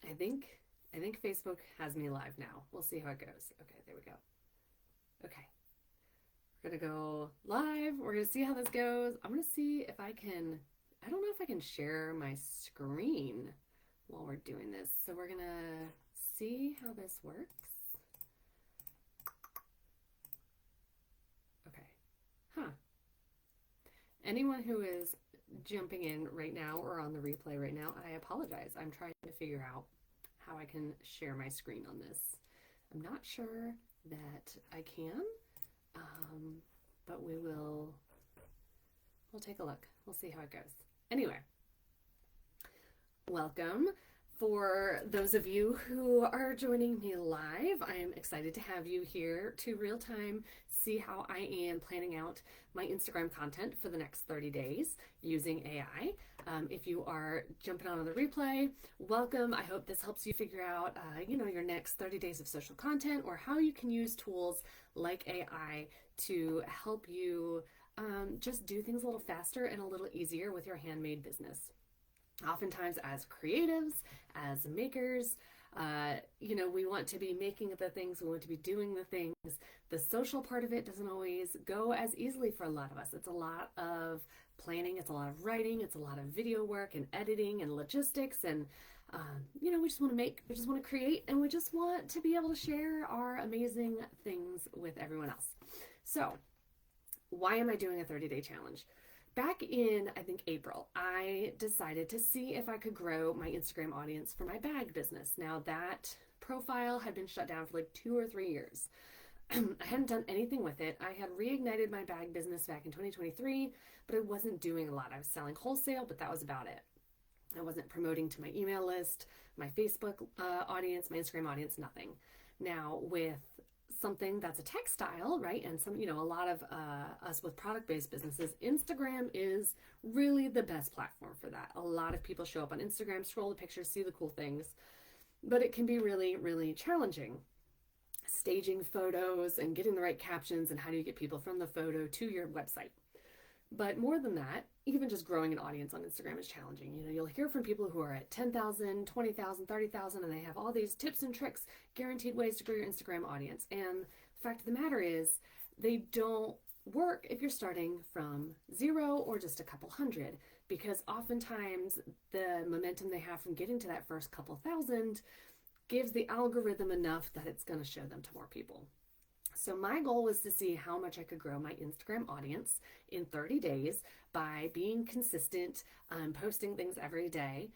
I think I think Facebook has me live now. We'll see how it goes. Okay, there we go. Okay. We're gonna go live. We're gonna see how this goes. I'm gonna see if I don't know if I can share my screen while we're doing this. So we're gonna see how this works. Okay. Huh. Anyone who is jumping in right now or on the replay right now, I apologize. I'm trying to figure out how I can share my screen on this. I'm not sure that I can, but we'll take a look. We'll see how it goes. Anyway, welcome. For those of you who are joining me live, I am excited to have you here to real time see how I am planning out my Instagram content for the next 30 days using AI. If you are jumping on the replay, welcome. I hope this helps you figure out, your next 30 days of social content or how you can use tools like AI to help you just do things a little faster and a little easier with your handmade business. Oftentimes as creatives, as makers, we want to be making the things, we want to be doing the things. The social part of it doesn't always go as easily for a lot of us. It's a lot of planning, it's a lot of writing, it's a lot of video work and editing and logistics. And, we just want to we just want to create, and we just want to be able to share our amazing things with everyone else. So, why am I doing a 30-day challenge? Back in, I think, April, I decided to see if I could grow my Instagram audience for my bag business. Now, that profile had been shut down for like 2 or 3 years. I hadn't done anything with it. I had reignited my bag business back in 2023, but I wasn't doing a lot. I was selling wholesale, but that was about it. I wasn't promoting to my email list, my Facebook audience, my Instagram audience, nothing. Now, with something that's a textile, right? And a lot of us with product-based businesses, Instagram is really the best platform for that. A lot of people show up on Instagram, scroll the pictures, see the cool things, but it can be really, really challenging. Staging photos and getting the right captions, and how do you get people from the photo to your website? But more than that, even just growing an audience on Instagram is challenging. You'll hear from people who are at 10,000, 20,000, 30,000, and they have all these tips and tricks, guaranteed ways to grow your Instagram audience. And the fact of the matter is, they don't work if you're starting from 0 or just a couple hundred, because oftentimes the momentum they have from getting to that first couple thousand gives the algorithm enough that it's going to show them to more people. So my goal was to see how much I could grow my Instagram audience in 30 days by being consistent, posting things every day.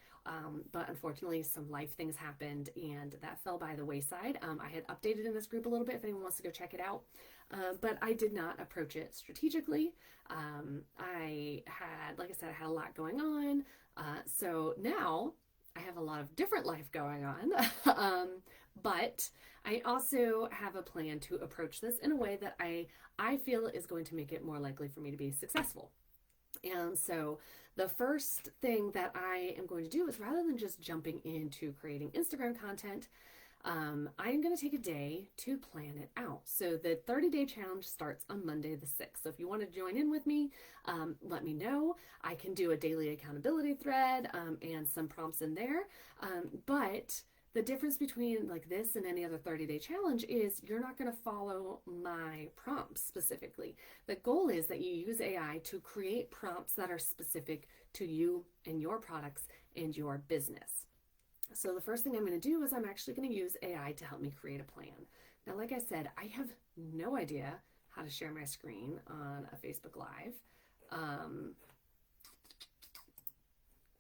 But unfortunately, some life things happened and that fell by the wayside. I had updated in this group a little bit if anyone wants to go check it out. But I did not approach it strategically. I had a lot going on. So now I have a lot of different life going on. But I also have a plan to approach this in a way that I feel is going to make it more likely for me to be successful. And so the first thing that I am going to do is, rather than just jumping into creating Instagram content, I am going to take a day to plan it out. So the 30-day challenge starts on Monday the 6th. So if you want to join in with me, let me know. I can do a daily accountability thread and some prompts in there. But the difference between like this and any other 30-day challenge is you're not going to follow my prompts specifically. The goal is that you use AI to create prompts that are specific to you and your products and your business. So the first thing I'm going to do is I'm actually going to use AI to help me create a plan. Now, like I said, I have no idea how to share my screen on a Facebook Live.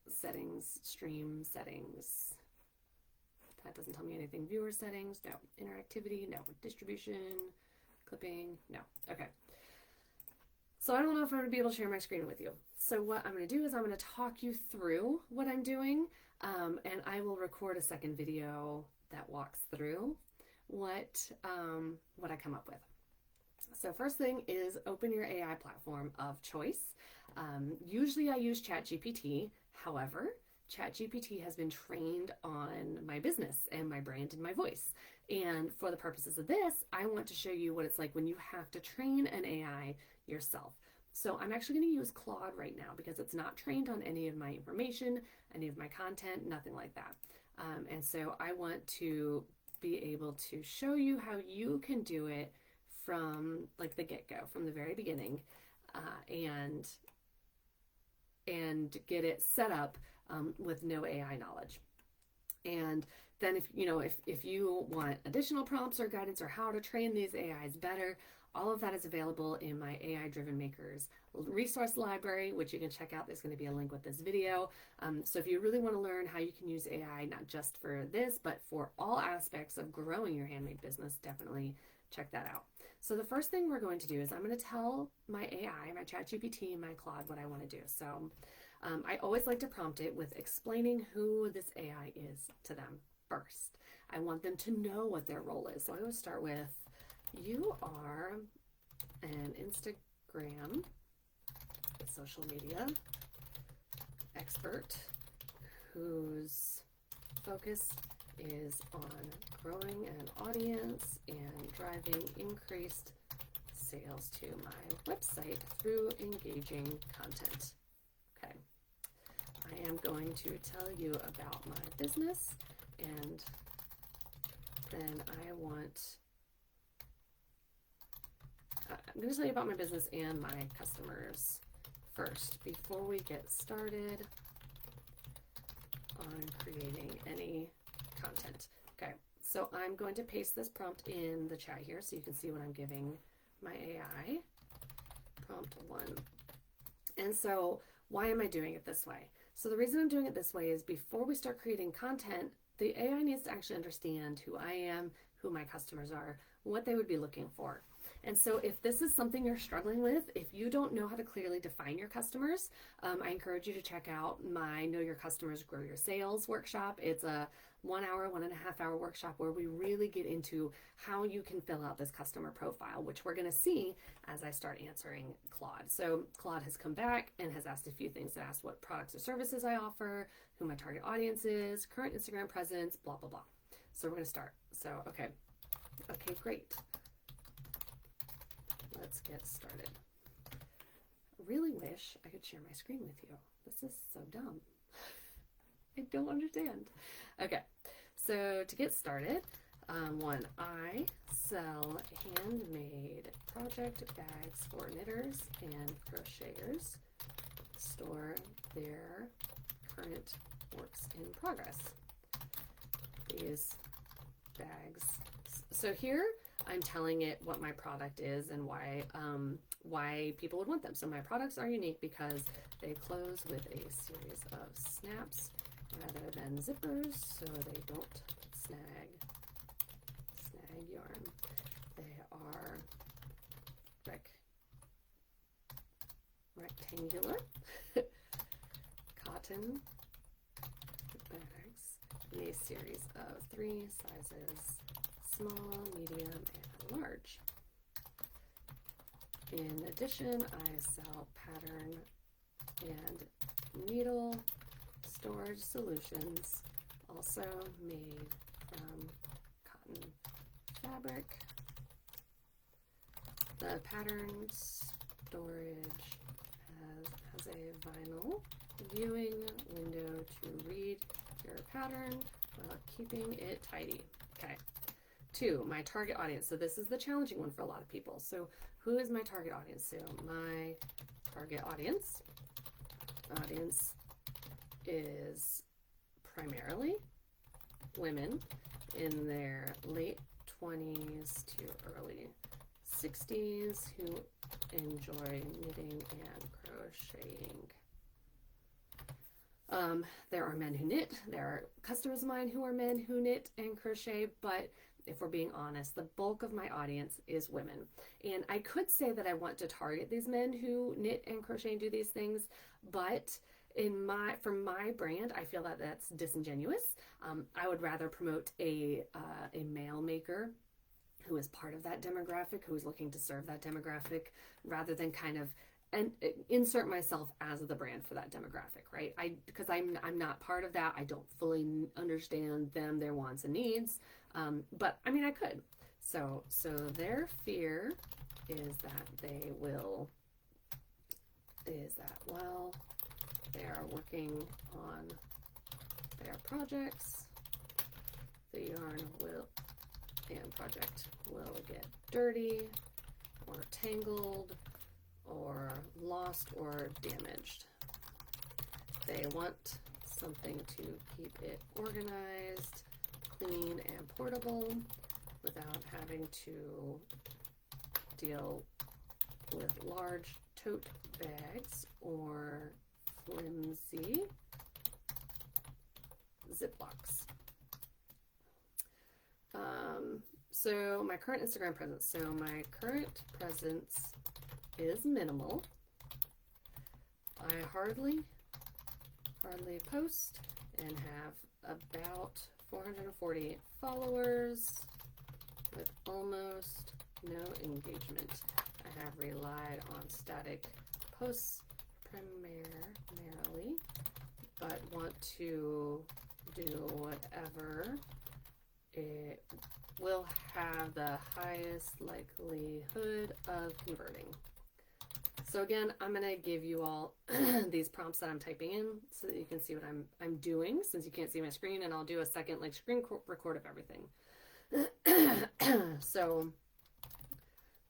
Settings, stream settings. That doesn't tell me anything. Viewer settings, no. Interactivity, no. Distribution, clipping, no. Okay. So I don't know if I'm going to be able to share my screen with you. So what I'm going to do is I'm going to talk you through what I'm doing, and I will record a second video that walks through what I come up with. So first thing is open your AI platform of choice. Usually I use ChatGPT. However, ChatGPT has been trained on my business and my brand and my voice. And for the purposes of this, I want to show you what it's like when you have to train an AI yourself. So I'm actually going to use Claude right now because it's not trained on any of my information, any of my content, nothing like that. And so I want to be able to show you how you can do it from like the get-go, from the very beginning, and get it set up with no AI knowledge. And then if you want additional prompts or guidance or how to train these AIs better, all of that is available in my AI Driven Makers resource library, which you can check out. There's going to be a link with this video. So if you really want to learn how you can use AI, not just for this, but for all aspects of growing your handmade business, definitely check that out. So the first thing we're going to do is I'm going to tell my AI, my ChatGPT, my Claude, what I want to do. So I always like to prompt it with explaining who this AI is to them first. I want them to know what their role is. So I always start with, you are an Instagram social media expert whose focus is on growing an audience and driving increased sales to my website through engaging content. Okay. I am going to tell you about my business, and then I'm going to tell you about my business and my customers first before we get started on creating any content. Okay, so I'm going to paste this prompt in the chat here so you can see what I'm giving my AI. Prompt 1. And so why am I doing it this way? So the reason I'm doing it this way is before we start creating content, the AI needs to actually understand who I am, who my customers are, what they would be looking for. And so if this is something you're struggling with, if you don't know how to clearly define your customers, I encourage you to check out my Know Your Customers, Grow Your Sales workshop. It's a 1 hour, 1.5 hour workshop where we really get into how you can fill out this customer profile, which we're going to see as I start answering Claude. So Claude has come back and has asked a few things. It asked what products or services I offer, who my target audience is, current Instagram presence, blah, blah, blah. So we're going to start. So, okay, great. Let's get started. I really wish I could share my screen with you. This is so dumb. I don't understand. Okay, so to get started, one, I sell handmade project bags for knitters and crocheters. Store their current works in progress. These bags. So here I'm telling it what my product is and why people would want them. So my products are unique because they close with a series of snaps rather than zippers, so they don't snag yarn. They are rectangular cotton bags in a series of 3 sizes: small, medium, and large. In addition, I sell pattern and needle storage solutions, also made from cotton fabric. The pattern storage has a vinyl viewing window to read your pattern while keeping it tidy. Okay. 2, my target audience. So this is the challenging one for a lot of people. So who is my target audience? So my target audience is primarily women in their late 20s to early 60s who enjoy knitting and crocheting. There are men who knit. There are customers of mine who are men who knit and crochet, but if we're being honest, the bulk of my audience is women. And I could say that I want to target these men who knit and crochet and do these things, but for my brand, I feel that that's disingenuous. I would rather promote a male maker who is part of that demographic, who is looking to serve that demographic, rather than kind of insert myself as the brand for that demographic, right? Because I'm not part of that. I don't fully understand them, their wants and needs. But I mean, I could. So their fear is that while they are working on their projects, the yarn will and project will get dirty or tangled or lost or damaged. They want something to keep it organized, clean, and portable without having to deal with large tote bags or flimsy Ziplocs. So my current Instagram presence. So my current presence is minimal. I hardly post and have about 440 followers with almost no engagement. I have relied on static posts primarily, but want to do whatever it will have the highest likelihood of converting. So again, I'm going to give you all these prompts that I'm typing in so that you can see what I'm doing, since you can't see my screen, and I'll do a second screen record of everything. So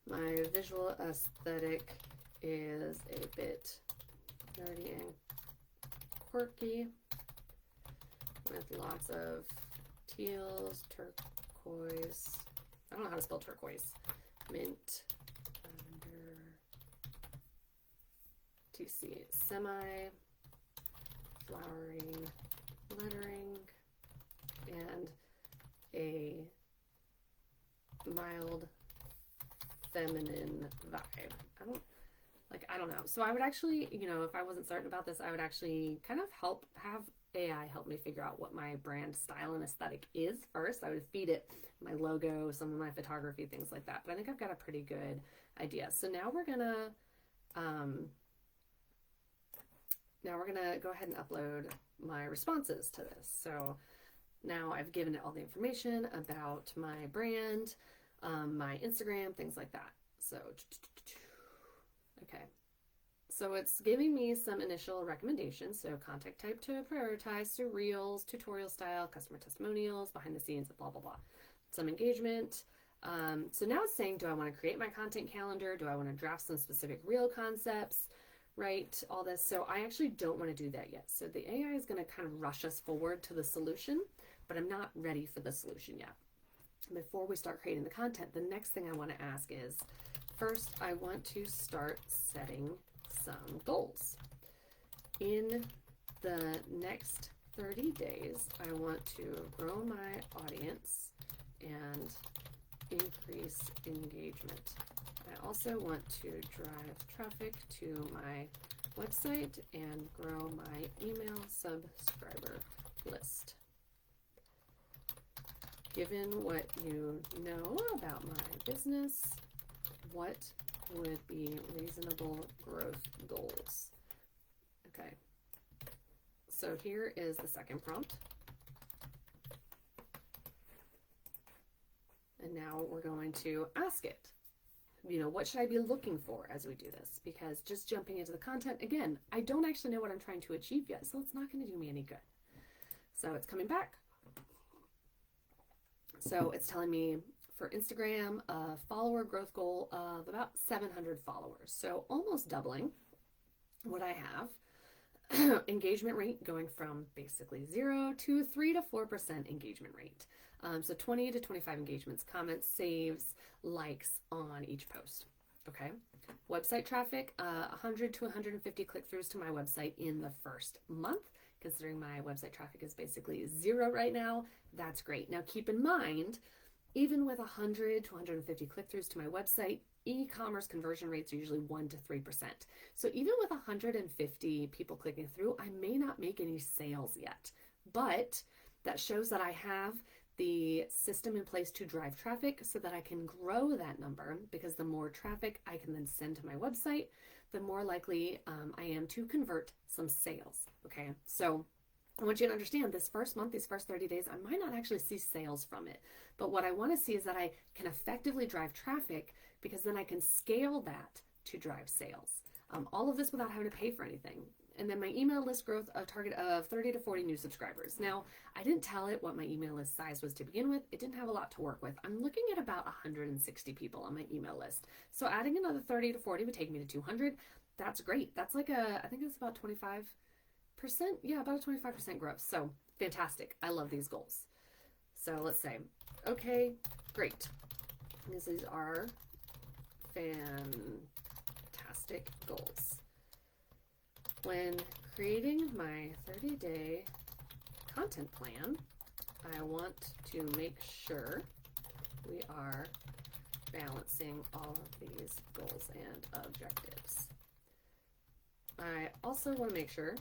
my visual aesthetic is a bit nerdy and quirky, with lots of teals, turquoise, I don't know how to spell turquoise, mint, lavender, TC, semi, flowery lettering, and a mild feminine vibe. I don't know. So I would actually, if I wasn't certain about this, I would actually kind of have AI help me figure out what my brand style and aesthetic is first. I would feed it my logo, some of my photography, things like that. But I think I've got a pretty good idea. So now we're gonna go ahead and upload my responses to this. So now I've given it all the information about my brand, my Instagram, things like that. So, okay. So it's giving me some initial recommendations. So content type to prioritize, so reels, tutorial style, customer testimonials, behind the scenes, blah, blah, blah. Some engagement. So now it's saying, do I want to create my content calendar? Do I want to draft some specific reel concepts? Right? All this. So I actually don't want to do that yet. So the AI is going to kind of rush us forward to the solution, but I'm not ready for the solution yet. Before we start creating the content, the next thing I want to ask is, first, I want to start setting some goals. In the next 30 days, I want to grow my audience and increase engagement. I also want to drive traffic to my website and grow my email subscriber list. Given what you know about my business, what would be reasonable growth goals? Okay, so here is the second prompt. And now we're going to ask it, what should I be looking for as we do this? Because just jumping into the content, again, I don't actually know what I'm trying to achieve yet, so it's not going to do me any good. So it's coming back. So it's telling me for Instagram, a follower growth goal of about 700 followers. So almost doubling what I have. Engagement rate going from basically 0 to 3 to 4% engagement rate. So 20 to 25 engagements, comments, saves, likes on each post. Okay. Website traffic, 100 to 150 click-throughs to my website in the first month. Considering my website traffic is basically 0 right now, that's great. Now keep in mind, even with 100 to 150 click-throughs to my website, e-commerce conversion rates are usually 1 to 3%. So even with 150 people clicking through, I may not make any sales yet, but that shows that I have the system in place to drive traffic so that I can grow that number, because the more traffic I can then send to my website, the more likely I am to convert some sales. Okay, so I want you to understand this first month, these first 30 days, I might not actually see sales from it. But what I want to see is that I can effectively drive traffic, because then I can scale that to drive sales. All of this without having to pay for anything. And then my email list growth, a target of 30 to 40 new subscribers. Now, I didn't tell it what my email list size was to begin with. It didn't have a lot to work with. I'm looking at about 160 people on my email list. So adding another 30 to 40 would take me to 200. That's great. That's like I think it's about 25%. Yeah, about a 25% growth. So fantastic. I love these goals. So let's say, okay, great. These are fantastic goals. When creating my 30-day content plan, I want to make sure we are balancing all of these goals and objectives. I also want to make sure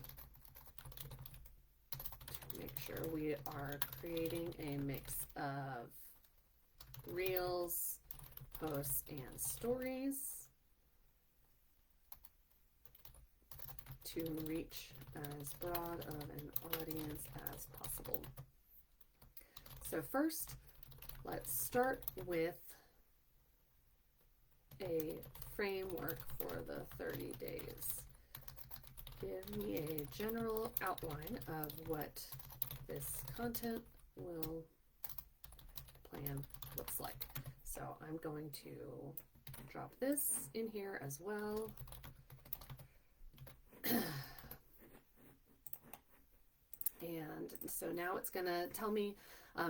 we are creating a mix of reels, posts, and stories to reach as broad of an audience as possible. So first, let's start with a framework for the 30 days. Give me a general outline of what this content plan looks like. So I'm going to drop this in here as well. And so now it's going to tell me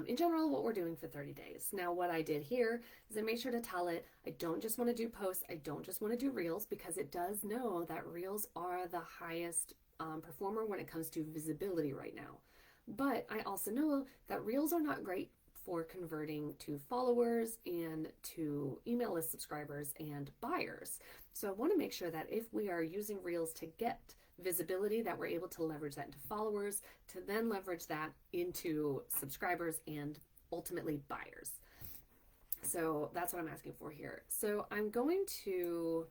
in general what we're doing for 30 days. Now what I did here is I made sure to tell it I don't just want to do posts, I don't just want to do reels, because it does know that reels are the highest performer when it comes to visibility right now. But I also know that reels are not great for converting to followers and to email list subscribers and buyers. So I want to make sure that if we are using reels to get visibility, that we're able to leverage that into followers, to then leverage that into subscribers and ultimately buyers. So that's what I'm asking for here. So I'm going to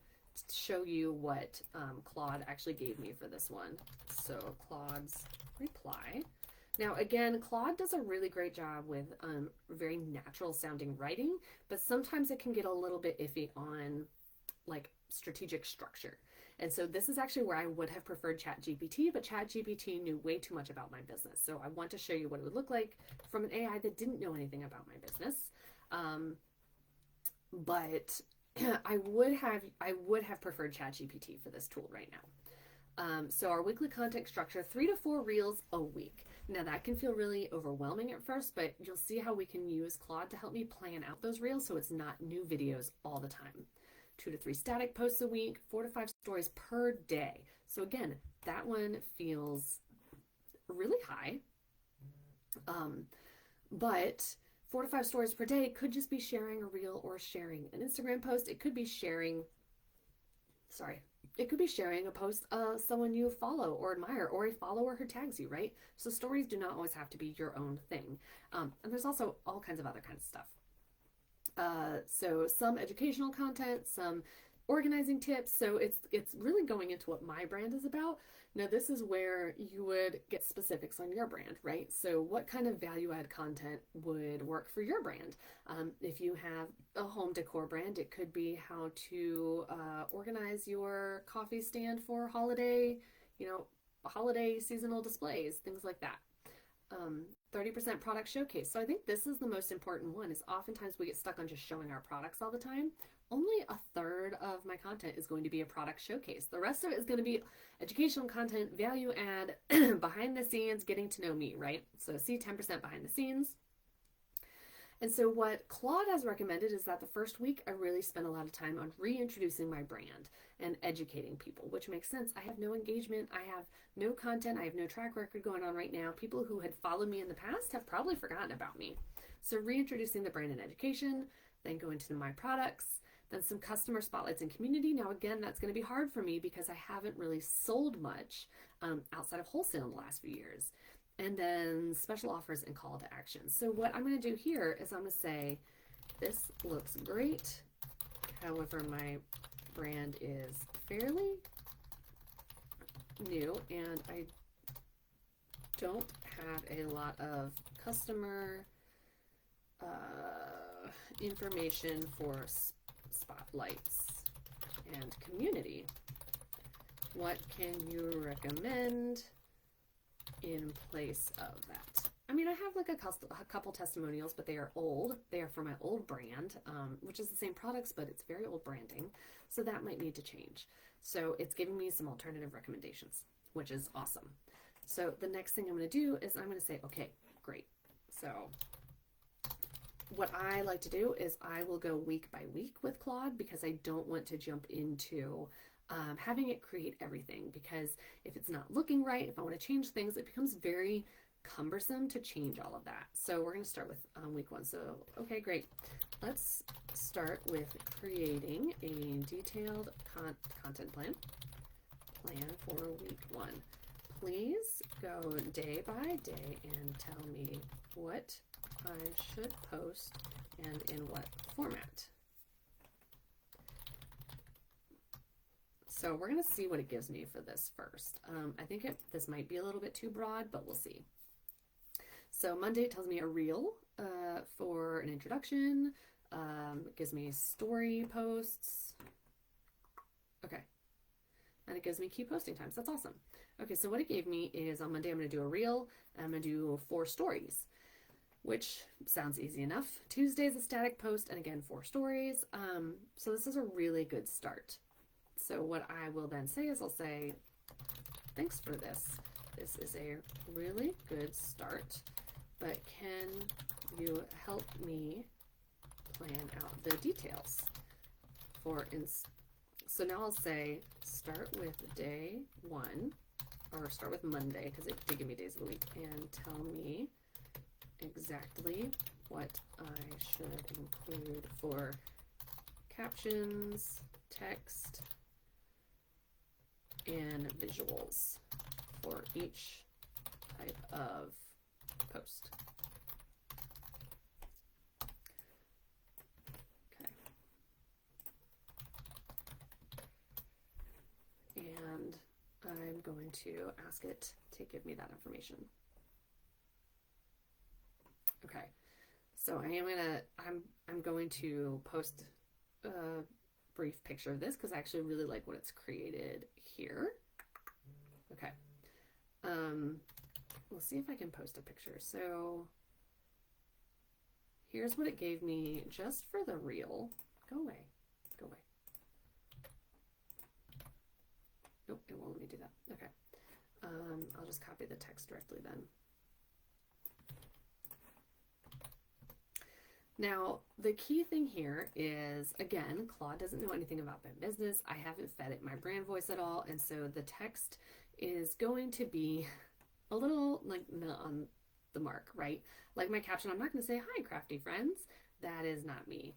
show you what Claude actually gave me for this one. So Claude's reply. Now again, Claude does a really great job with very natural sounding writing, but sometimes it can get a little bit iffy on like strategic structure. And so this is actually where I would have preferred ChatGPT, but ChatGPT knew way too much about my business. So I want to show you what it would look like from an AI that didn't know anything about my business. But I would have preferred ChatGPT for this tool right now. So our weekly content structure, 3 to 4 reels a week. Now that can feel really overwhelming at first, but you'll see how we can use Claude to help me plan out those reels so it's not new videos all the time. 2 to 3 static posts a week, 4 to 5 stories per day. So again, that one feels really high. But 4 to 5 stories per day could just be sharing a reel or sharing an Instagram post. It could be sharing a post of someone you follow or admire, or a follower who tags you, right? So stories do not always have to be your own thing. And there's also all kinds of other kinds of stuff. So some educational content, some organizing tips. So it's really going into what my brand is about. Now this is where you would get specifics on your brand, right? So what kind of value add content would work for your brand? If you have a home decor brand, it could be how to organize your coffee stand for holiday seasonal displays, things like that. 30% product showcase. So I think this is the most important one, is oftentimes we get stuck on just showing our products all the time. Only a third of my content is going to be a product showcase. The rest of it is going to be educational content, value add, behind the scenes, getting to know me, right? So see 10% behind the scenes. And so what Claude has recommended is that the first week I really spend a lot of time on reintroducing my brand and educating people, which makes sense. I have no engagement, I have no content, I have no track record going on right now. People who had followed me in the past have probably forgotten about me. So reintroducing the brand and education, then go into my products, then some customer spotlights and community. Now again, that's going to be hard for me because I haven't really sold much outside of wholesale in the last few years. And then special offers and call to action. So what I'm going to do here is I'm going to say, this looks great. However, my brand is fairly new and I don't have a lot of customer information for spotlights and community. What can you recommend in place of that? I mean, I have like a couple testimonials, but they are old. They are for my old brand, which is the same products, but it's very old branding. So that might need to change. So it's giving me some alternative recommendations, which is awesome. So the next thing I'm going to do is I'm going to say, okay, great. So what I like to do is I will go week by week with Claude because I don't want to jump into having it create everything, because if it's not looking right, if I want to change things, it becomes very cumbersome to change all of that. So we're going to start with week 1. So, okay, great. Let's start with creating a detailed content plan for week 1. Please go day by day and tell me what I should post and in what format. So we're going to see what it gives me for this first. I think this might be a little bit too broad, but we'll see. So Monday it tells me a reel for an introduction. It gives me story posts. Okay. And it gives me key posting times. That's awesome. Okay, so what it gave me is on Monday I'm going to do a reel, and I'm going to do 4 stories, which sounds easy enough. Tuesday is a static post, and again, 4 stories. So this is a really good start. So what I will then say is I'll say, thanks for this. This is a really good start, but can you help me plan out the details? So now I'll say start with day 1, or start with Monday, because it did give me days of the week, and tell me exactly what I should include for captions, text, and visuals for each type of post. Okay. And I'm going to ask it to give me that information. Okay. So I'm going to post a brief picture of this because I actually really like what it's created here. Okay. We'll see if I can post a picture. So here's what it gave me just for the reel. Go away. Go away. Nope, it won't let me do that. Okay. I'll just copy the text directly then. Now, the key thing here is, again, Claude doesn't know anything about my business. I haven't fed it my brand voice at all. And so the text is going to be a little like not on the mark, right? Like my caption, I'm not going to say, hi, crafty friends. That is not me.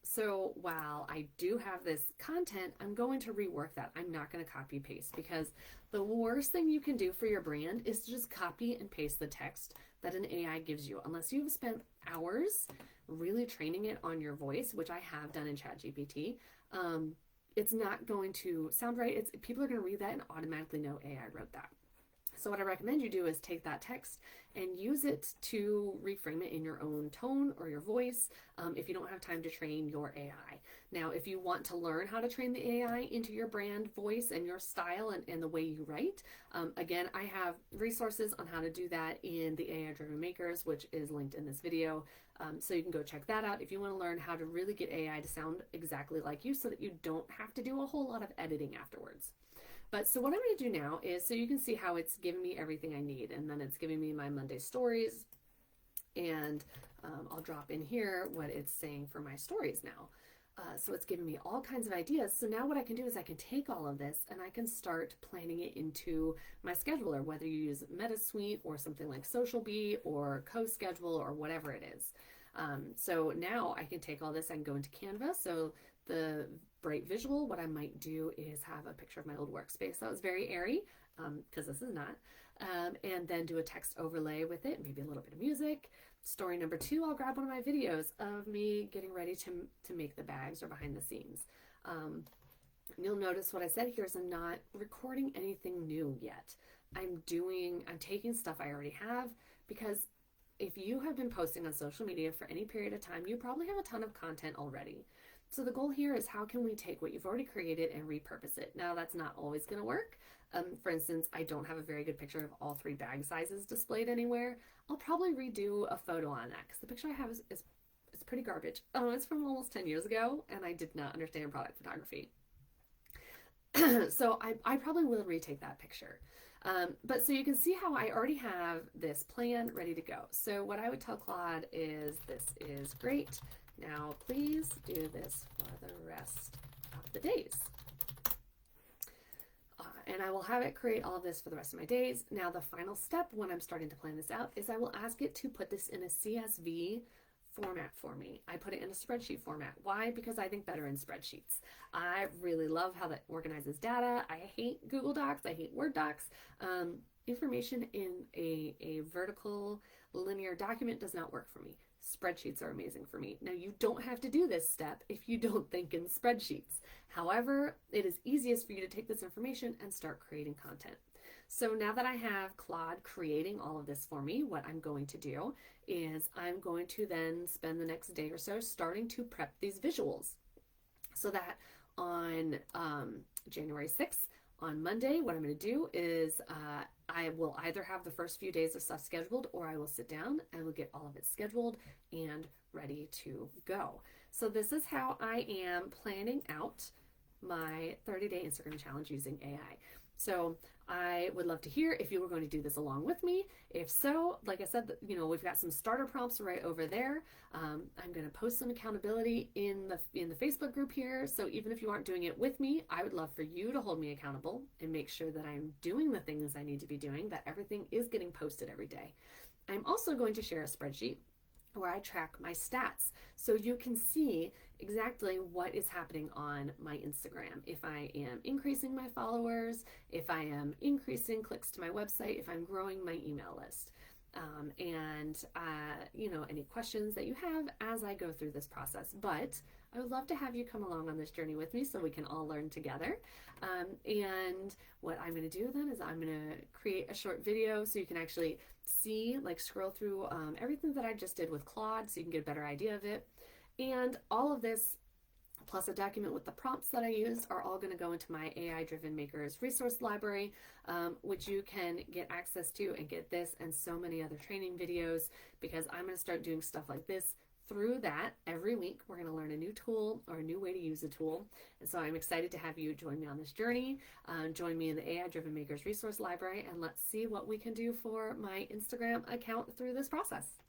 So while I do have this content, I'm going to rework that. I'm not going to copy paste, because the worst thing you can do for your brand is to just copy and paste the text that an AI gives you, unless you've spent hours really training it on your voice, which I have done in ChatGPT. It's not going to sound right. People are going to read that and automatically know AI wrote that. So what I recommend you do is take that text and use it to reframe it in your own tone or your voice if you don't have time to train your AI. Now, if you want to learn how to train the AI into your brand voice and your style and the way you write, again, I have resources on how to do that in the AI Driven Makers, which is linked in this video. So you can go check that out if you want to learn how to really get AI to sound exactly like you so that you don't have to do a whole lot of editing afterwards. But so what I'm going to do now is, so you can see how it's giving me everything I need, and then it's giving me my Monday stories, and I'll drop in here what it's saying for my stories now. So it's giving me all kinds of ideas. So now what I can do is I can take all of this and I can start planning it into my scheduler, whether you use MetaSuite or something like SocialBee or CoSchedule or whatever it is. So now I can take all this, I can go into Canva. So the bright visual, what I might do is have a picture of my old workspace. That was very airy, because this is not. And then do a text overlay with it, maybe a little bit of music. Story number 2, I'll grab one of my videos of me getting ready to make the bags or behind the scenes. You'll notice what I said here is I'm not recording anything new yet. I'm taking stuff I already have, because if you have been posting on social media for any period of time, you probably have a ton of content already. So the goal here is how can we take what you've already created and repurpose it? Now that's not always going to work. For instance, I don't have a very good picture of all 3 bag sizes displayed anywhere. I'll probably redo a photo on that because the picture I have is it's pretty garbage. It's from almost 10 years ago and I did not understand product photography. So I probably will retake that picture. But so you can see how I already have this plan ready to go. So what I would tell Claude is this is great. Now please do this for the rest of the days. And I will have it create all of this for the rest of my days. Now the final step when I'm starting to plan this out is I will ask it to put this in a CSV format for me. I put it in a spreadsheet format. Why? Because I think better in spreadsheets. I really love how that organizes data. I hate Google Docs. I hate Word docs. Information in a vertical linear document does not work for me. Spreadsheets are amazing for me. Now you don't have to do this step if you don't think in spreadsheets. However, it is easiest for you to take this information and start creating content. So now that I have Claude creating all of this for me, what I'm going to do is I'm going to then spend the next day or so starting to prep these visuals so that on January 6th, on Monday, what I'm going to do is I will either have the first few days of stuff scheduled or I will sit down and we'll get all of it scheduled and ready to go. So this is how I am planning out my 30-day Instagram challenge using AI. So I would love to hear if you were going to do this along with me. If so, like I said, we've got some starter prompts right over there. I'm going to post some accountability in the Facebook group here. So even if you aren't doing it with me, I would love for you to hold me accountable and make sure that I'm doing the things I need to be doing, that everything is getting posted every day. I'm also going to share a spreadsheet where I track my stats so you can see exactly what is happening on my Instagram. If I am increasing my followers, if I am increasing clicks to my website, if I'm growing my email list. Any questions that you have as I go through this process. But I would love to have you come along on this journey with me so we can all learn together. And what I'm going to do then is I'm going to create a short video so you can actually see, scroll through everything that I just did with Claude so you can get a better idea of it. And all of this, plus a document with the prompts that I used, are all going to go into my AI-driven makers resource library, which you can get access to and get this and so many other training videos, because I'm going to start doing stuff like this through that every week. We're going to learn a new tool or a new way to use a tool. And so I'm excited to have you join me on this journey. Join me in the AI-driven makers resource library, and let's see what we can do for my Instagram account through this process.